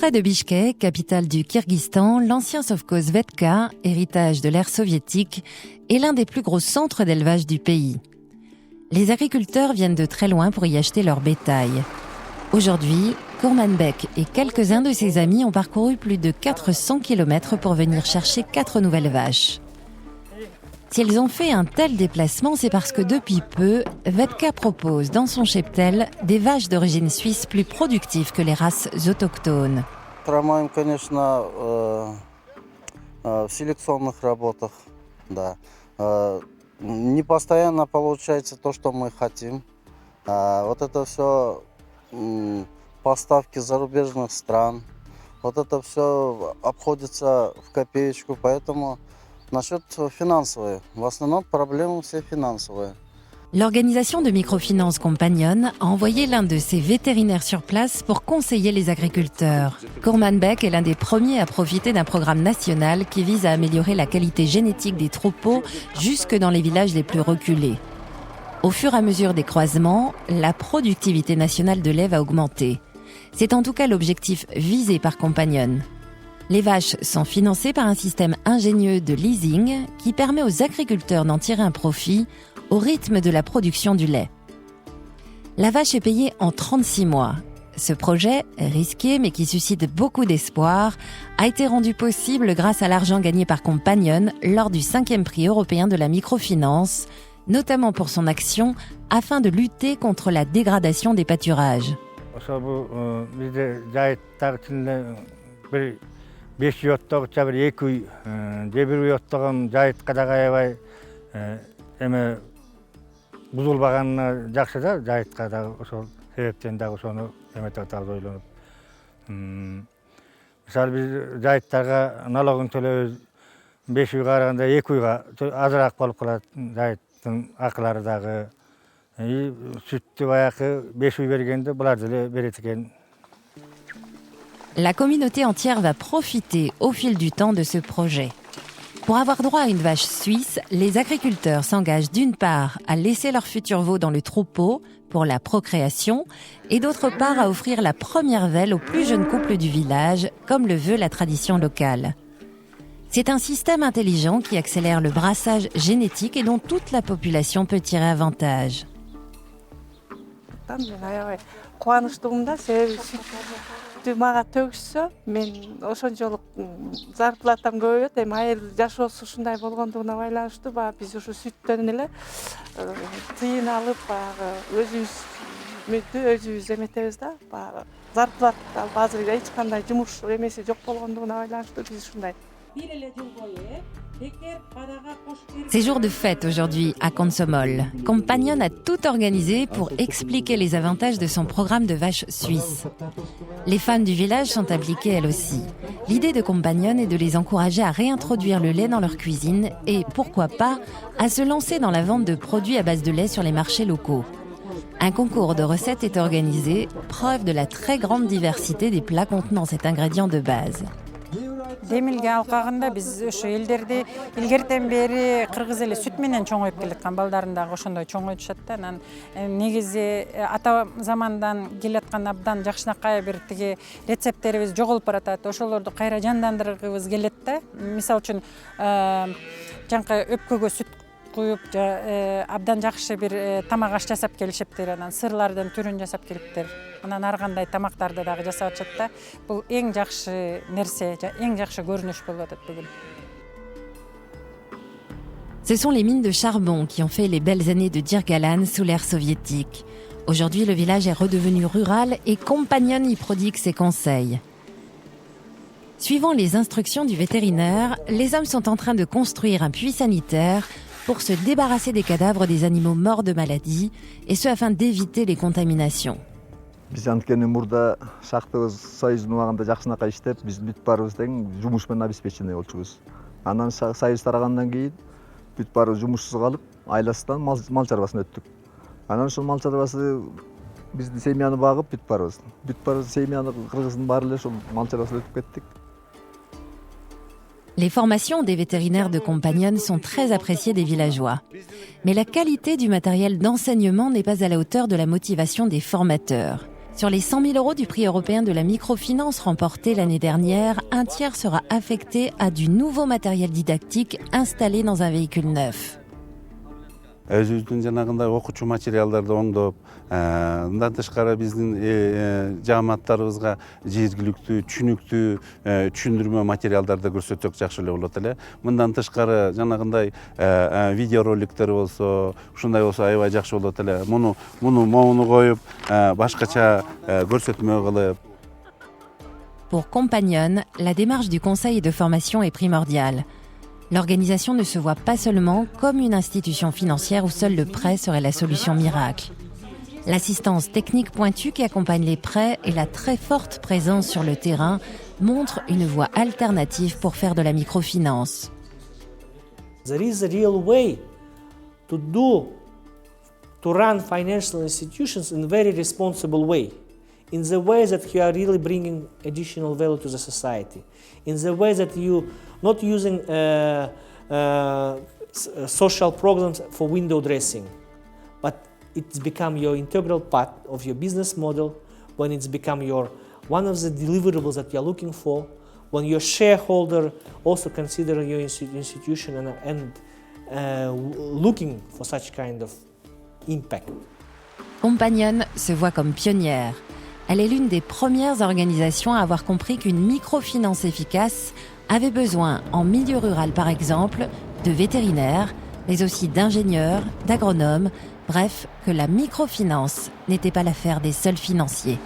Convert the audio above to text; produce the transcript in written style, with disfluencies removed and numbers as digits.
près de Bichkek, capitale du Kirghizstan, l'ancien sovkhoz Vetka, héritage de l'ère soviétique, est l'un des plus gros centres d'élevage du pays. Les agriculteurs viennent de très loin pour y acheter leur bétail. Aujourd'hui, Kurmanbek et quelques-uns de ses amis ont parcouru plus de 400 km pour venir chercher 4 nouvelles vaches. S'ils ont fait un tel déplacement, c'est parce que depuis peu, Vetka propose dans son cheptel des vaches d'origine suisse plus productives que les races autochtones. Travaillons, конечно, в селекционных работах, да. Не постоянно получается то, что мы хотим. Вот это все поставки зарубежных стран. Вот это все обходится в копеечку, поэтому насчет финансовой, в основном проблемы все финансовые. L'organisation de microfinance Compagnon a envoyé l'un de ses vétérinaires sur place pour conseiller les agriculteurs. Kurmanbek est l'un des premiers à profiter d'un programme national qui vise à améliorer la qualité génétique des troupeaux jusque dans les villages les plus reculés. Au fur et à mesure des croisements, la productivité nationale de lait va augmenter. C'est en tout cas l'objectif visé par Compagnon. Les vaches sont financées par un système ingénieux de leasing qui permet aux agriculteurs d'en tirer un profit au rythme de la production du lait. La vache est payée en 36 mois. Ce projet, risqué mais qui suscite beaucoup d'espoir, a été rendu possible grâce à l'argent gagné par Compagnon lors du 5e prix européen de la microfinance, notamment pour son action afin de lutter contre la dégradation des pâturages. 5 йоттог чабыр 2 үй, дебир йоттогун жайытка дагы аябай эме бузулбаганына жакшы да, жайытка дагы ошол себептен дагы ошону эметип атабыз ойлонуп. Мисалы биз жайыттарга налогун төлөбүз 5 үйгө караганда 2 үйгө азыраак болуп калат, жайыттын акылары дагы. Сүттү баягы 5 үй бергенде булар деле берет экен. La communauté entière va profiter au fil du temps de ce projet. Pour avoir droit à une vache suisse, les agriculteurs s'engagent d'une part à laisser leurs futurs veaux dans le troupeau pour la procréation et d'autre part à offrir la première velle aux plus jeunes couples du village, comme le veut la tradition locale. C'est un système intelligent qui accélère le brassage génétique et dont toute la population peut tirer avantage. Мага төгүшсө, мен ошончолук зарплатам көбөйөт. Эми айыл жашоосу ушундай болгондугуна байланыштуу, биз ушу сүттөн эле тыйын алып, өзүбүз эметебиз да. Зарплата азыр эч кандай жумуш эмеси жок болгондугуна байланыштуу биз ушундай. C'est jour de fête aujourd'hui à Komsomol. Compagnon a tout organisé pour expliquer les avantages de son programme de vaches suisses. Les femmes du village sont impliquées elles aussi. L'idée de Compagnon est de les encourager à réintroduire le lait dans leur cuisine et, pourquoi pas, à se lancer dans la vente de produits à base de lait sur les marchés locaux. Un concours de recettes est organisé, preuve de la très grande diversité des plats contenant cet ingrédient de base. Демилге алкагында биз ошо элдерди илгертен бери кыргыз эли сүт менен чоңоюп келаткан, балдарын дагы ошондой чоңойтушат да. Анан негизи ата замандан келаткан абдан жакшынакай бир тиги рецепттерибиз жоголуп баратат. Ошолорду кайра жандандыргыбыз келет да. Мисалы үчүн жанкы өпкөгө сүт куюп абдан жакшы бир тамак аш жасап келишиптир. Анан сырлардын түрүн жасап келиптир. Анан ар кандай тамактарды дагы жасап атышат да. Бул эң жакшы нерсе, эң жакшы көрүнүш болуп атат бүгүн. Ce sont les mines de charbon qui ont fait les belles années de Dirgalan sous l'ère soviétique. Aujourd'hui, le village est redevenu rural et Compagnon y prodigue ses conseils. Suivant les instructions du vétérinaire, les hommes sont en train de construire un puits sanitaire pour se débarrasser des cadavres des animaux morts de maladie, et ce afin d'éviter les contaminations. Биз анткени мурда шахтабыз союздун убагында жакшынакай иштеп, биз бүт баарыбыз тең жумуш менен обеспеченный болчубуз. Анан союз тарагандан кийин бүт баарыбыз жумушсуз калып, айласынан мал чарбасына өттүк. Анан ошол мал чарбасы биздин семьяны багып бүт баарыбыз семьяны кыргыздын баары эле ошол мал чарбасына өтүп кеттик. Les formations des vétérinaires de Compagnon sont très appréciées des villageois. Mais la qualité du matériel d'enseignement n'est pas à la hauteur de la motivation des formateurs. Sur les 100 000 € du prix européen de la microfinance remporté l'année dernière, un tiers sera affecté à du nouveau matériel didactique installé dans un véhicule neuf. Өзүбүздүн жанагындай окуучу материалдарды оңдоп, мындан тышкары биздин жааматтарыбызга жергиликтүү, түшүнүктүү түшүндүрмө материалдарды көрсөтсөк жакшы эле болот эле. Мындан тышкары жанагындай видеороликтер болсо, ушундай болсо аябай жакшы болот эле. Муну моуну коюп, башкача көрсөтмө кылып. Pour Compagnon, la démarche du conseil et de formation est primordiale. L'organisation ne se voit pas seulement comme une institution financière où seul le prêt serait la solution miracle. L'assistance technique pointue qui accompagne les prêts et la très forte présence sur le terrain montrent une voie alternative pour faire de la microfinance. There is a real way to run financial institutions in a very responsible way. In the way that you are really bringing additional value to the society. In the way that you not using social programs for window dressing, but it's become your integral part of your business model, when it's become one of the deliverables that you're looking for, when your shareholder also consider your institution and looking for such kind of impact. Compagnon se voit comme pionnière. Elle est l'une des premières organisations à avoir compris qu'une microfinance efficace avait besoin, en milieu rural par exemple, de vétérinaires, mais aussi d'ingénieurs, d'agronomes, bref, que la microfinance n'était pas l'affaire des seuls financiers.